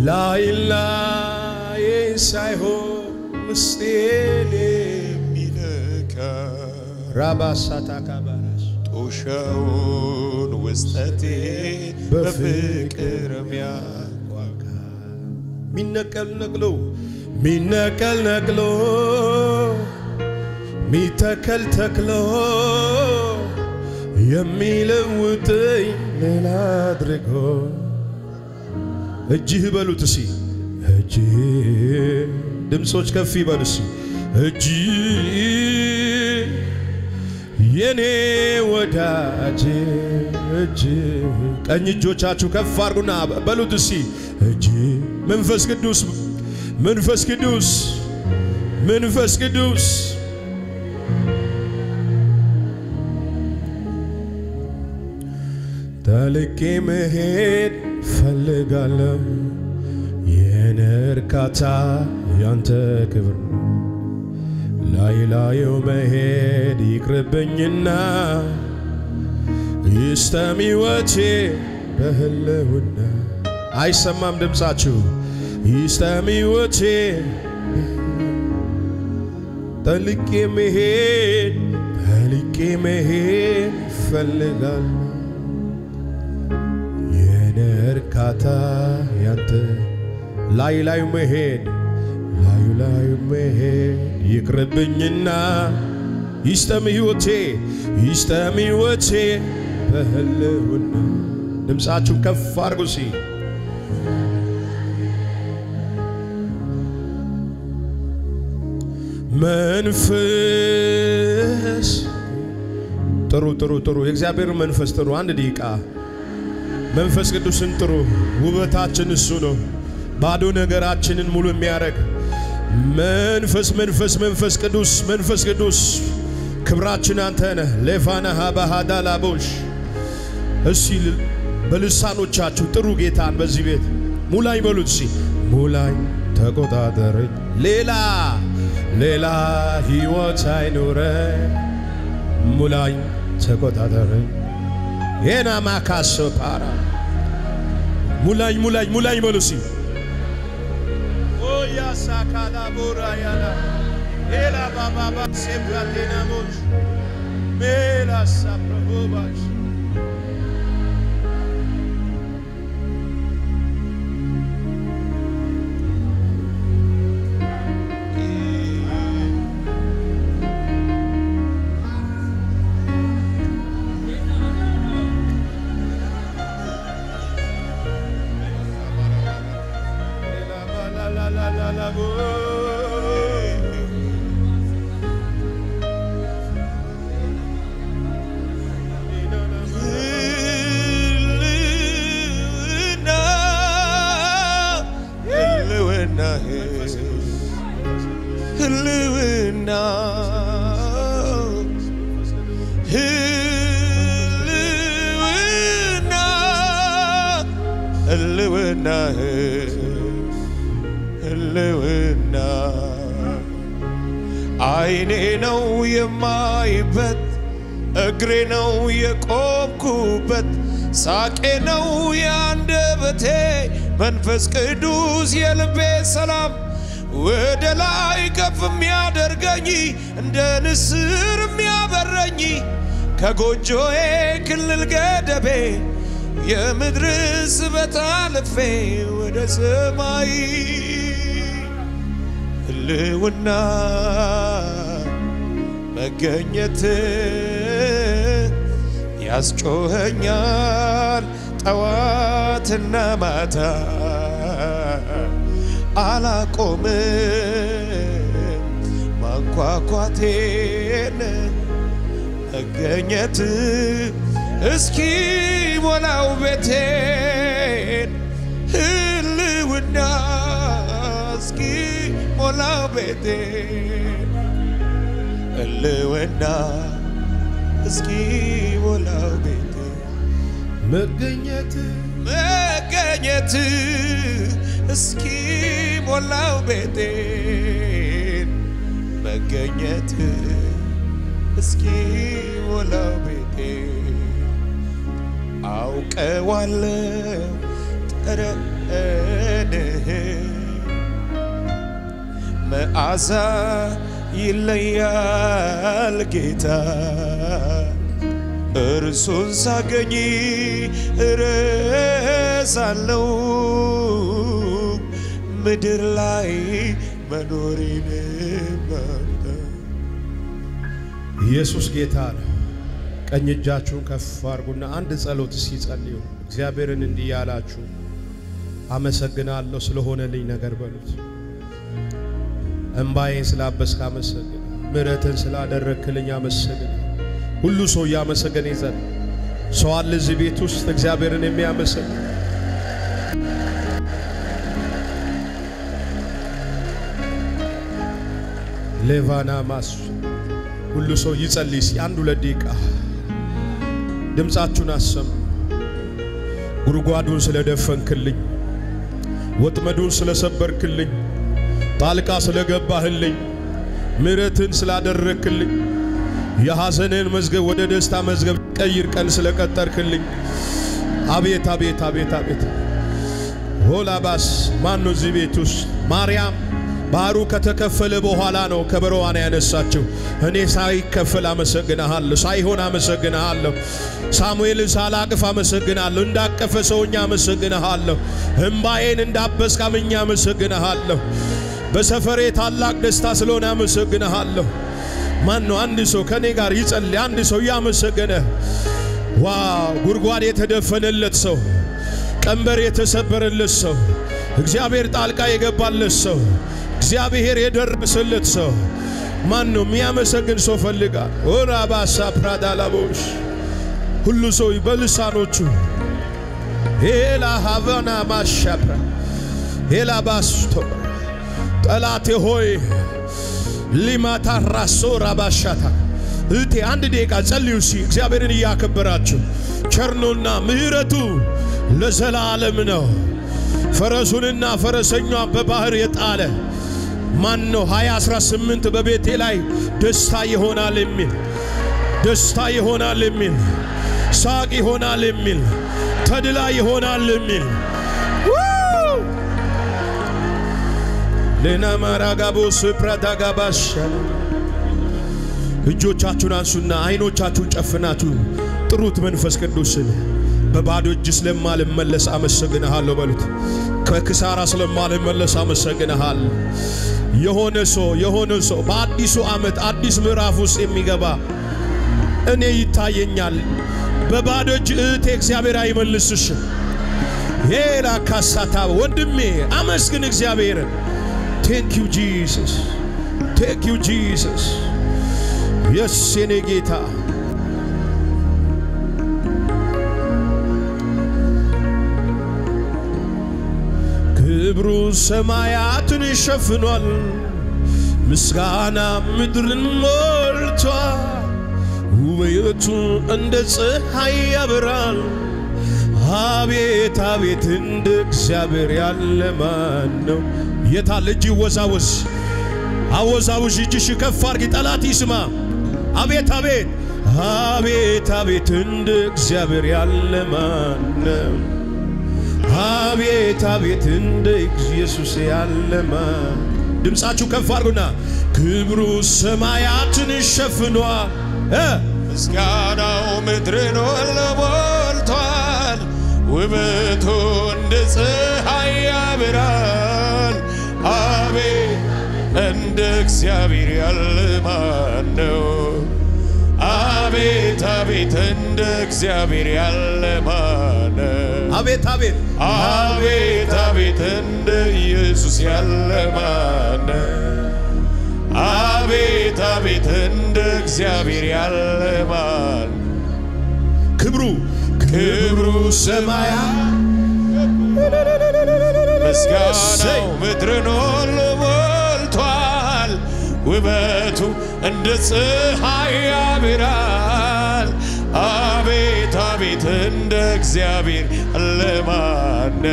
ላይ ሳይሆን ውስጤን የሚነካ ራባሳታ ካባራስ ጦሻውን ውስጠቴን በፍቅር የሚያዋጋ ሚነቀል ነቅሎ ሚተከል ተክሎ የሚለውጠኝ ሌላ አድርጎ እጅህ በሉት እሺ እጅህ ድምጾች ከፍ ይበሉ እሺ እጅህ የኔ ወዳጅ እጅህ ቀኝ እጆቻችሁ ከፍ አድርጉና በሉት እሺ እጅህ መንፈስ ቅዱስ ታልቄ መሄድ ፈልጋለሁ የነርካታ ያንተ ክብር ላይ መሄድ ይቅርብኝና ይስተሚወቴ በህልውና አይሰማም ድምጻችሁ ይስተሚወቴ ታልቄ መሄድ ፈልጋለሁ የነርካታ ያንተ ላይ መሄድ ይቅርብኝና ይስተሚወቴ በህልውና ድምጻችሁን ከፍ አድርጉ ሲ መንፈስ ጥሩ የእግዚአብሔር መንፈስ ጥሩ አንድ ደቂቃ መንፈስ ቅዱስን ጥሩ ውበታችን እሱ ነው ባዶ ነገራችንን ሙሉ የሚያረግ መንፈስ ቅዱስ ክብራችን አንተ ነህ ለፋና ሃባሃዳላቦሽ እሺ በልሳኖቻችሁ ጥሩ ጌታን በዚህ ቤት ሙላኝ በሉት እሺ ሙላኝ ተቆጣጠረኝ ሌላ ህይወት አይኖረኝ ሙላኝ ተቆጣጠረኝ የና ማካሶ ፓራ ሙላኝ በሉ እሺ ኦያ ሳካላ ቦራያላ ኤላ ባባባ ሴፕላቴናሞች ሜላ ሳፕሮባሽ አይኔ ነው የማይበት እግሬ ነው የቆምኩበት ሳቄ ነው ያንደበቴ መንፈስ ቅዱስ የልቤ ሰላም ወደ ላይ ከፍ የሚያደርገኝ እንደ ንስር የሚያበረኝ ከጎጆዬ ክልል ገደቤ የምድር ስበት አልፌ ወደ ሰማይ ህልውና መገኘት ያስጮኸኛል ጠዋትና ማታ አላቆምም ማንኳኳቴን መገኘት እስኪ ሞላው ቤቴን ህልውና እስኪ ሞላው ቤቴን ህልውና እስኪ ሞላው ቤቴን መገኘት እስኪ ሞላው ቤቴን መገኘት እስኪ ሞላው ቤቴን አውቀዋለሁ ጠረን መዓዛ ይለያል ጌታ እርሱን ሳገኝ እረሳለሁ ምድር ላይ መኖሬን ኢየሱስ ጌታ ነው። ቀኝ እጃችሁን ከፍ አድርጉና አንድ ጸሎት ሲጸልዩ እግዚአብሔርን እንዲህ ያላችሁ አመሰግናለሁ ስለሆነልኝ ነገር በሉት። እንባዬን ስላበስክ አመሰግናለሁ፣ ምሕረትን ስላደረክልኝ አመሰግናለሁ። ሁሉ ሰው ያመሰገነ ይዘን ሰው አለ እዚህ ቤት ውስጥ እግዚአብሔርን የሚያመሰግን ሌቫና ማስ ሁሉ ሰው ይጸልይ። አንድ ሁለት ደቂቃ ድምጻችሁን አሰሙ። ጉርጓዱን ስለደፈንክልኝ፣ ወጥመዱን ስለሰበርክልኝ፣ ጣልቃ ስለገባህልኝ፣ ምሕረትን ስላደረክልኝ፣ የሐዘንን መዝገብ ወደ ደስታ መዝገብ ቀይር ቀን ስለቀጠርክልኝ አቤት አቤት አቤት አቤት። ሆላባስ ማን ነው እዚህ ቤት ውስጥ ማርያም ባህሩ ከተከፈለ በኋላ ነው ከበሮዋን ያነሳችው። እኔ ሳይከፈል አመሰግናለሁ፣ ሳይሆን አመሰግናለሁ፣ ሳሙኤልን ሳላቅፍ አመሰግናለሁ፣ እንዳቀፈ ሰውኛ አመሰግናለሁ፣ እምባዬን እንዳበስክ አምኜ አመሰግናለሁ፣ በሰፈሬ ታላቅ ደስታ ስለሆነ አመሰግናለሁ። ማን ነው አንድ ሰው ከኔ ጋር ይጸልይ? አንድ ሰው ያመሰገነ ዋው! ጉርጓድ የተደፈነለት ሰው፣ ቀንበር የተሰበረለት ሰው፣ እግዚአብሔር ጣልቃ የገባለት ሰው፣ እግዚአብሔር የደረሰለት ሰው ማን ነው? የሚያመሰግን ሰው ፈልጋል። ኦራባሳ ፕራዳላቦሽ ሁሉ ሰው በልሳኖቹ ሄላ ሃቫና ማሻፕራ ሄላ ባስቶ ጠላቴ ሆይ ሊማታ ራሶ ራባሻታ እቴ አንድ ደቂቃ ጸልዩ። እግዚአብሔርን እያከበራችሁ ቸርኖና ምሕረቱ ለዘላለም ነው። ፈረሱንና ፈረሰኛውን በባህር የጣለ ማን ነው? 2018 በቤቴ ላይ ደስታ ይሆናል የሚል ደስታ ይሆናል የሚል ሳቅ ይሆናል የሚል ተድላ ይሆናል የሚል ለና ማራጋቦ ስፕራዳጋባሽ እጆቻችሁን አንሱና አይኖቻችሁን ጨፍናችሁ ጥሩት መንፈስ ቅዱስን። በባዶ እጅ ስለማልመለስ አመሰግንሃለሁ በሉት። ከክሳራ ስለማልመለስ አመሰግንሃለሁ። የሆነ ሰው በአዲሱ ዓመት አዲስ ምዕራፍ ውስጥ የሚገባ እኔ ይታየኛል። በባዶ እጅ እህቴ እግዚአብሔር አይመልስሽ። ሄላ ካሳታ ወንድሜ አመስግን እግዚአብሔርን። Thank you Jesus, thank you Jesus. Yes የኔ ጌታ ክብሩ ሰማያትን ሸፍኗል፣ ምስጋና ምድርን ሞልቷል። ውበቱ እንደ ፀሐይ ያበራል። አቤት አቤት እንደ እግዚአብሔር ያለ ማን ነው? የታለ እጅ ይወዛወዝ? አወዛውዥ እጅሽ ከፍ አድርጊ፣ ጠላት ይስማ። አቤት አቤት አቤት አቤት እንደ እግዚአብሔር ያለ ማን ነው? አቤት አቤት እንደ ኢየሱስ ያለ ማን? ድምጻችሁ ከፍ አድርጉና ክብሩ ሰማያትን ሸፍኗል፣ ምስጋናው ምድርን ሞልቷል። ውበቱ እንደ ፀሐይ ያበራል። አቤት እንደ እግዚአብሔር ያለ ማን ነው? አቤት አቤት እንደ እግዚአብሔር ያለ ማን ነው? አቤት አቤት አቤት አቤት እንደ ኢየሱስ ያለ ማን ነው? አቤት አቤት እንደ እግዚአብሔር ያለ ማን? ክብሩ ሰማያት ምስጋናው ምድርን ሞልቷል። ውበቱ እንደ ፀሐይ ያበራል። አቤት አቤት እንደ እግዚአብሔር ያለ ማን?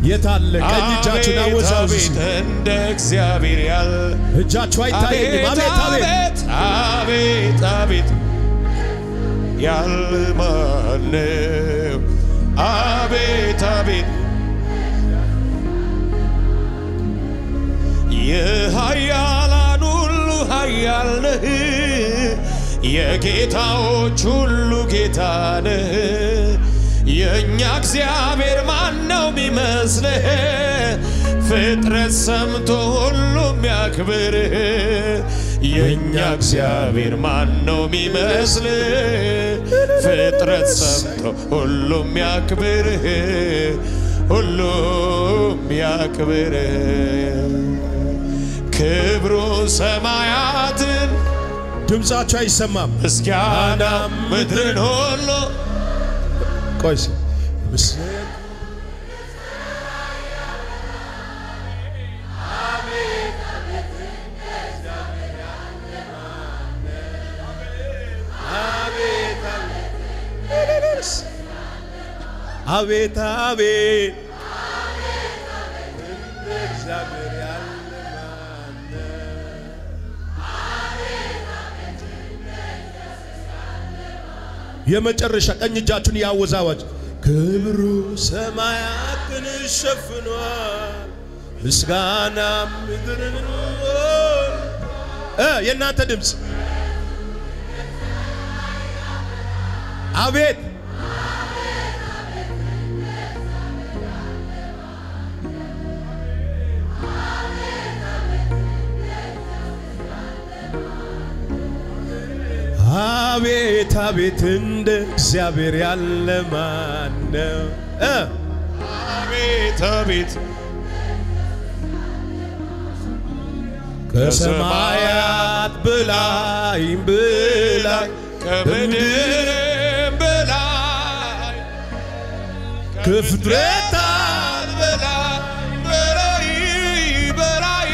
የታለ? ቀኝ እጃችሁን አወዛውዙ። እንደ እግዚአብሔር ያለ እጃችሁ አይታየኝም። አቤት አቤት አቤት አቤት ያለ ማን? አቤት አቤት የኃያላን የጌታዎች ሁሉ ጌታ ነህ የኛ እግዚአብሔር ማን ነው የሚመስልህ ፍጥረት ሰምቶ ሁሉም ያክብርህ የኛ እግዚአብሔር ማን ነው የሚመስልህ ፍጥረት ሰምቶ ሁሉም ያክብርህ ሁሉም ያክብርህ ክብሩ ሰማያትን ድምጻቸው አይሰማም ምስጋና ምድርን ሁሉ ቆይስ አቤት አቤት እግዚአብሔር ያለ የመጨረሻ ቀኝ እጃችሁን ያወዛወዝ ክብሩ ሰማያትን ሸፍኗል ምስጋና ምድርን የእናንተ ድምጽ አቤት አቤት አቤት እንደ እግዚአብሔር ያለ ማን ነው አቤት አቤት ከሰማያት በላይ በላይ ከምድርም በላይ ከፍጥረታት በላይ በላይ በላይ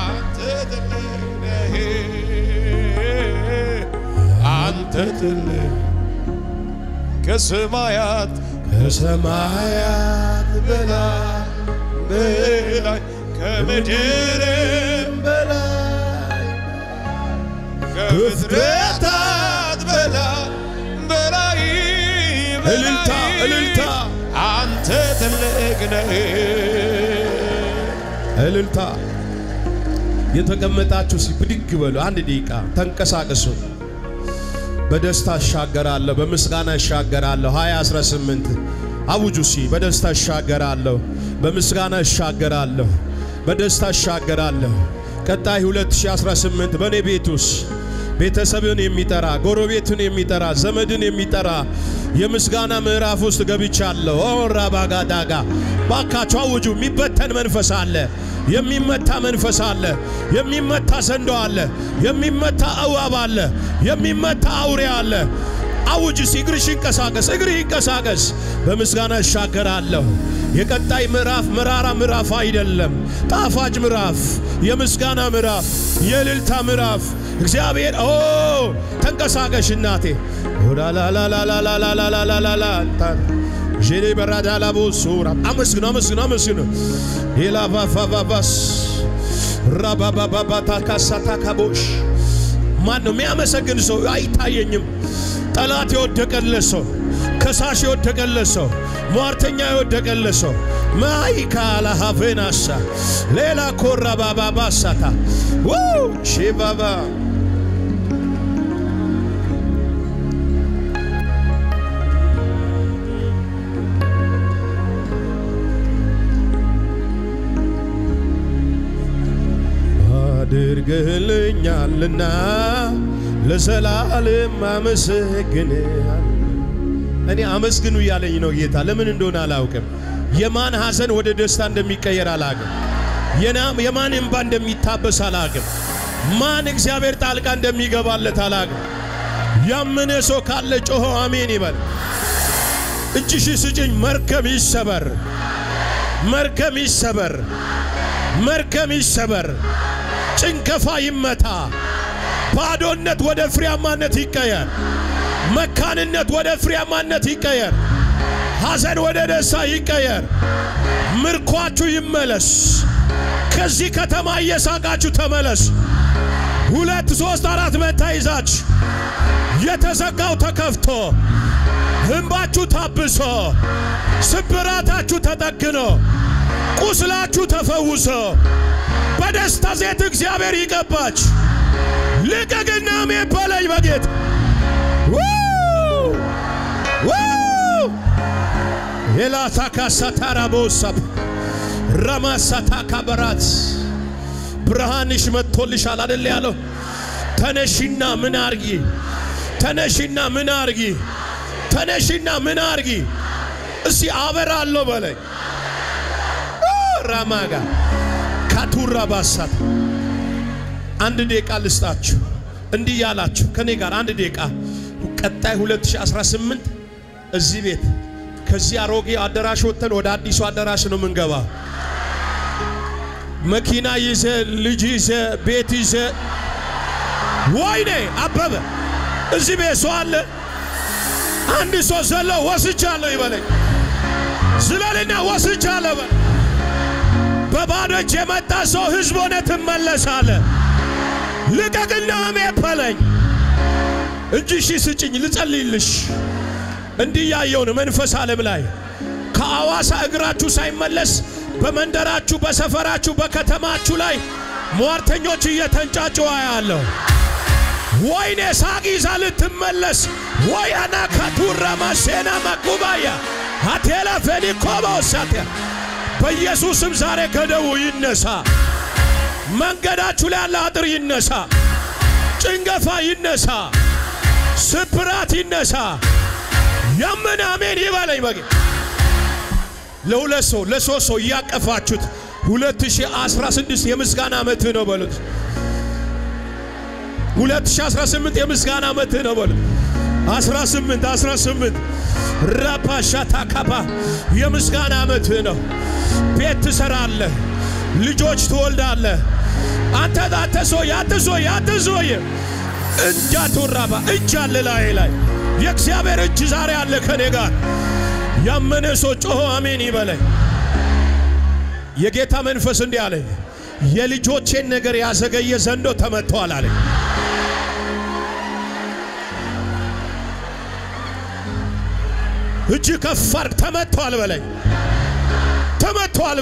አንተ ትልቅ ነህ አንተ ትልቅ ከሰማያት በላይ በላይ ከምድርም በላይ ከፍጥረታት በላይ በላይ እልልታ እልልታ አንተ ትልቅ ነህ እልልታ የተቀመጣችሁ ብድግ በሉ አንድ ደቂቃ ተንቀሳቀሱ በደስታ እሻገራለሁ በምስጋና እሻገራለሁ 2018 አውጁ በደስታ እሻገራለሁ በምስጋና እሻገራለሁ በደስታ እሻገራለሁ ቀጣይ 2018 በኔ ቤት ውስጥ ቤተሰብን የሚጠራ ጎረቤትን የሚጠራ ዘመድን የሚጠራ የምስጋና ምዕራፍ ውስጥ ገብቻለሁ ኦራባጋዳጋ ባካችሁ አውጁ የሚበተን መንፈስ አለ የሚመታ መንፈስ አለ የሚመታ ዘንዶ አለ የሚመታ እባብ አለ የሚመታ አውሬ አለ አውጁ እግርሽ ይንቀሳቀስ በምስጋና እሻገራለሁ የቀጣይ ምዕራፍ መራራ ምዕራፍ አይደለም ጣፋጭ ምዕራፍ የምስጋና ምዕራፍ የእልልታ ምዕራፍ እግዚአብሔር ተንቀሳቀሽ እናቴ ኦላላላላላላላላላላ ጄሌ በራዳላቦሱራ አመስግኑ ኢላባፋባባስ ራባባባታካሳታካቦሽ ማን ነው የሚያመሰግን ሰው አይታየኝም ጠላት የወደቀለት ሰው ከሳሽ የወደቀለት ሰው ሟርተኛ የወደቀለት ሰው ማይካላ ሀቬናሳ ሌላ ኮራ ባባባሳታ ሺባባ አድርገህልኛልና ለዘላለም አመሰግንሃለሁ እኔ አመስግኑ ያለኝ ነው ጌታ ለምን እንደሆነ አላውቅም የማን ሐዘን ወደ ደስታ እንደሚቀየር አላውቅም የማን እንባ እንደሚታበስ አላውቅም ማን እግዚአብሔር ጣልቃ እንደሚገባለት አላውቅም ያመነ ሰው ካለ ጮሆ አሜን ይበል እጅሽ ስጭኝ መርከም ይሰበር ጭንከፋ ይመታ ባዶነት ወደ ፍሬያማነት ይቀየር መካንነት ወደ ፍሬያማነት ይቀየር ሐዘን ወደ ደስታ ይቀየር ምርኳችሁ ይመለስ ከዚህ ከተማ እየሳቃችሁ ተመለስ 2 3 4 መታይዛችሁ የተዘጋው ተከፍቶ እንባችሁ ታብሶ ስብራታችሁ ተጠግኖ ቁስላችሁ ተፈውሶ በደስታ ዘይት እግዚአብሔር ይቀባችሁ ልቀቅና አሜን በለኝ በጌታ የላሳካሳታራቦሳብ ረማሳታ ካበራት ብርሃንሽ መጥቶልሻል አይደል ያለው ተነሽና ምን አርጊ ተነሽና ምን አርጊ ተነሽና ምን አርጊ እስቲ አበራለሁ በለኝ ራማጋ ካቱራ ባሳት አንድ ደቂቃ ልስጣችሁ እንዲህ ያላችሁ ከኔ ጋር አንድ ደቂቃ ቀጣይ 2018 እዚህ ቤት ከዚህ አሮጌ አዳራሽ ወጥተን ወደ አዲሱ አዳራሽ ነው መንገባ መኪና ይዘ ልጅ ይዘ ቤት ይዘ ወይኔ አበበ እዚህ ቤት ሰው አለ አንድ ሰው ዘሎ ወስቻለሁ ይበለኝ ስለልና ወስቻለሁ በባዶ እጅ የመጣ ሰው ህዝብ ሆነ ተመለሳለ ልቀቅና አሜን በለኝ እጅሽ ስጭኝ ልጸልይልሽ እንዲህ ያየውን መንፈስ ዓለም ላይ ከአዋሳ እግራችሁ ሳይመለስ በመንደራችሁ በሰፈራችሁ በከተማችሁ ላይ ሟርተኞች እየተንጫጩ ያለው ወይኔ ሳቂዛ ልትመለስ ወያና ካቱራ ማሴና ማቁባያ አቴላ ፌኒኮባውሳተ በኢየሱስም ዛሬ ገደቡ ይነሳ መንገዳችሁ ላይ ያለ አጥር ይነሳ ጭንገፋ ይነሳ ስብራት ይነሳ ያመነ አሜን ይበለኝ በጌ ለሁለት ሰው ለሶስት ሰው ያቀፋችሁት 2016 የምስጋና ዓመት ነው በሉት 2018 የምስጋና ዓመት ነው በሉት 18 ራፓሻታ ካባ የምስጋና ዓመት ነው ቤት ትሰራለህ ልጆች ትወልዳለህ አንተ ሰው ያትዞይ እጃቱራባ እጃለ ላይ የእግዚአብሔር እጅ ዛሬ አለ ከኔ ጋር ያመነ ሰው ጮሆ አሜን ይበለኝ የጌታ መንፈስ እንዲህ አለ የልጆቼን ነገር ያዘገየ ዘንዶ ተመቷል አለ እጅ ከፋር ተመቷል በለኝ ተመቷል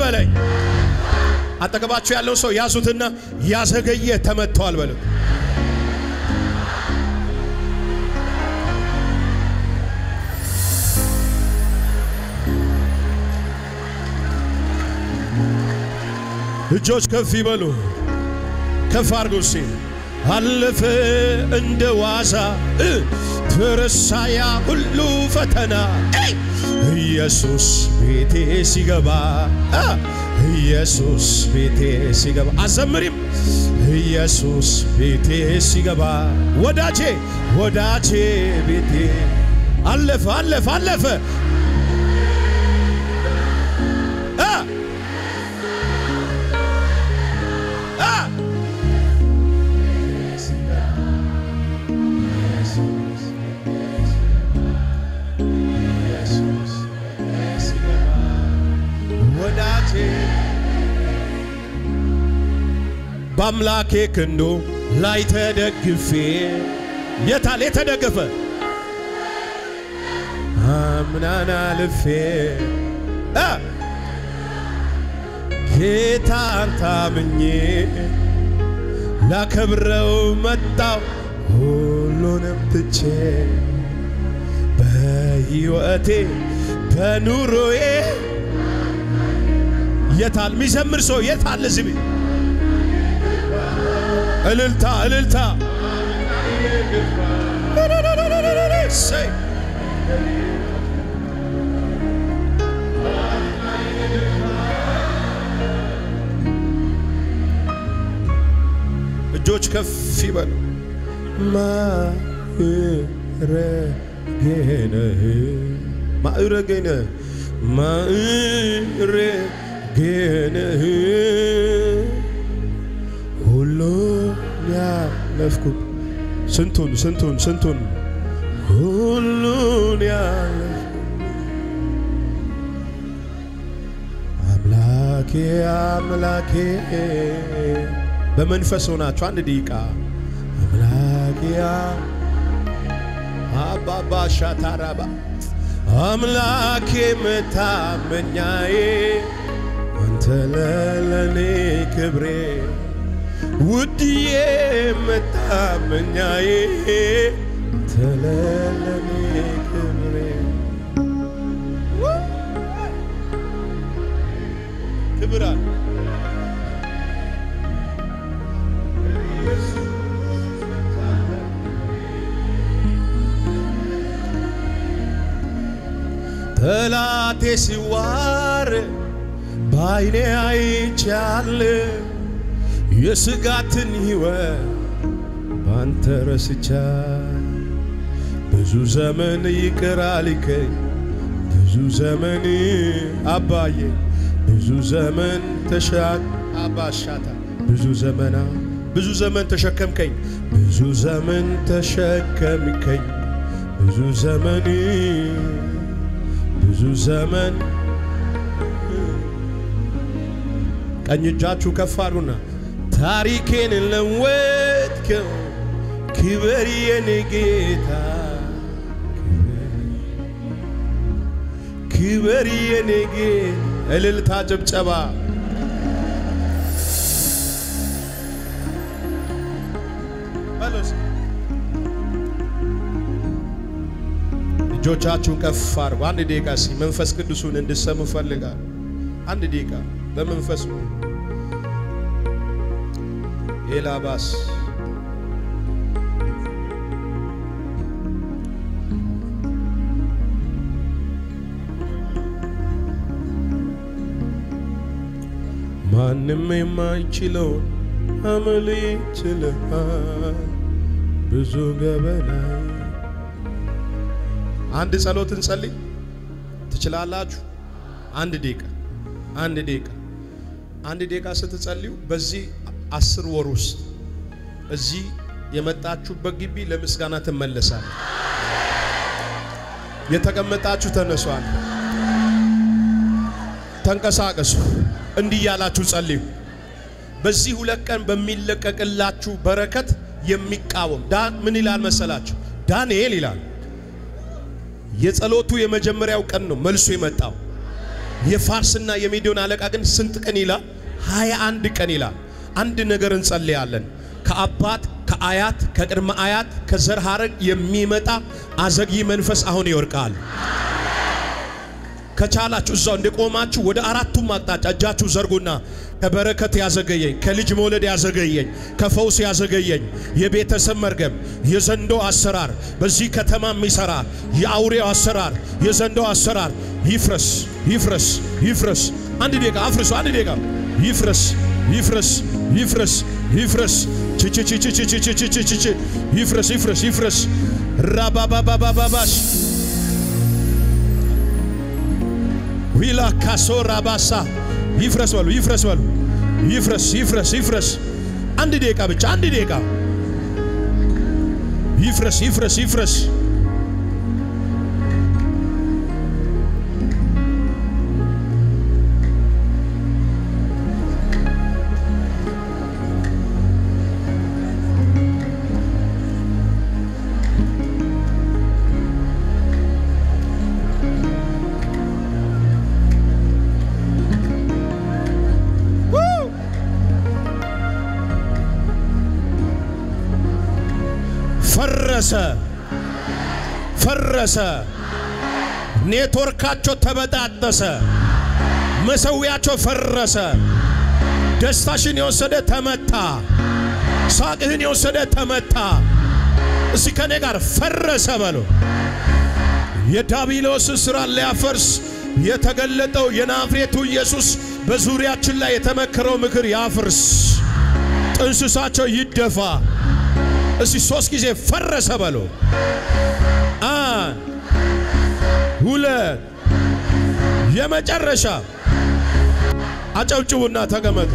በለኝ አጠገባችሁ ያለው ሰው ያዙትና ያዘገየ ተመቷል በለው እጆች ከፍ ይበሉ ከፍ አርጉሲ አለፈ እንደ ዋዛ ተረሳያ ሁሉ ፈተና ኢየሱስ ቤቴ ሲገባ ኢየሱስ ቤቴ ሲገባ አዘምሪም ኢየሱስ ቤቴ ሲገባ ወዳጄ ቤቴ አለፈ በአምላኬ ክንዱ ላይ ተደግፌ የታል የተደገፈ አምናና ልፌ ጌታን ታምኜ ላከብረው መጣው ሁሉንም ትቼ በሕይወቴ በኑሮዬ የታል ሚዘምር ሰው የታል ዝም እልልታ እጆች ከፍ ይበሉ ማዕረጌነህ ሁሉ ያለፍኩ ስንቱን ሁሉን ያለፍኩ አምላኬ በመንፈስ ሆናችሁ አንድ ደቂቃ አምላኬ አባባ ሻታራባ አምላኬ መታመኛዬ አንተ ለኔ ክብሬ ውድዬ መታመኛዬ ተለለኔ ክብሬ ክብራን ጠላቴ ሲዋር ባይኔ አይቻለሁ የስጋትን ሕይወት ባንተ ረስቻለሁ ብዙ ዘመን ይቅር አልከኝ ብዙ ዘመን አባዬ ብዙ ዘመን አባሻታ ብዙ ዘመን ተሸከምከኝ ብዙ ዘመን ተሸከምከኝ ብዙ ዘመን ቀኝ እጃችሁ ከፍ አድርጉና ታሪኬን ለወጥከው ክብር የኔ ጌታ ክብር የኔ ጌታ እልልታ ጭብጨባ ባሎስ እጆቻችሁን ከፍ አድርጉ አንድ ደቂቃ መንፈስ ቅዱስን እንድትሰሙ ፈልጋለሁ አንድ ደቂቃ በመንፈስ ኤላባስ ማንም የማይችለውን አመል ይችላል ብዙ ገበና አንድ ጸሎት እንጸልይ ትችላላችሁ አንድ ደቂቃ ስትጸልዩ በዚህ 10 ወር ውስጥ እዚህ የመጣችሁበት ግቢ ለምስጋና ትመለሳል የተቀመጣችሁ ተነሷል ተንቀሳቀሱ እንዲህ ያላችሁ ጸልዩ በዚህ 2 ቀን በሚለቀቅላችሁ በረከት የሚቃወም ምን ይላል መሰላችሁ ዳንኤል ይላል የጸሎቱ የመጀመሪያው ቀን ነው መልሱ የመጣው የፋርስና የሜዶን አለቃ ግን ስንት ቀን ይላል 21 ቀን ይላል አንድ ነገር እንጸልያለን ከአባት ከአያት ከቅድመ አያት ከዘር ሐረግ የሚመጣ አዘግይ መንፈስ አሁን ይወርቃል ከቻላችሁ እዛው እንደቆማችሁ ወደ አራቱም አቅጣጫ እጃችሁ ዘርጉና ከበረከት ያዘገየኝ ከልጅ መውለድ ያዘገየኝ ከፈውስ ያዘገየኝ የቤተሰብ መርገም የዘንዶ አሰራር በዚህ ከተማ የሚሰራ የአውሬው አሰራር የዘንዶ አሰራር ይፍረስ አንድ ደቂቃ አፍርሱ አንድ ደቂቃ ይፍረስ ይፍረስ ራባባባባባሽ ዊላ ካሶራ ባሳ ይፍረስ በሉ ይፍረስ አንድ ደቂቃ ብቻ አንድ ደቂቃ ይፍረስ ፈረሰ ኔትወርካቸው ተበጣጠሰ መሰዊያቸው ፈረሰ ደስታሽን የወሰደ ተመታ ሳቅህን የወሰደ ተመታ እስኪ ከኔ ጋር ፈረሰ በሉ የዳቢሎስ ስራ ሊያፈርስ የተገለጠው የናዝሬቱ ኢየሱስ በዙሪያችን ላይ የተመከረው ምክር ያፍርስ ጥንስሳቸው ይደፋ እስኪ 3 ጊዜ ፈረሰ በሉ 2 የመጨረሻ አጨብጭቡና ተቀመጡ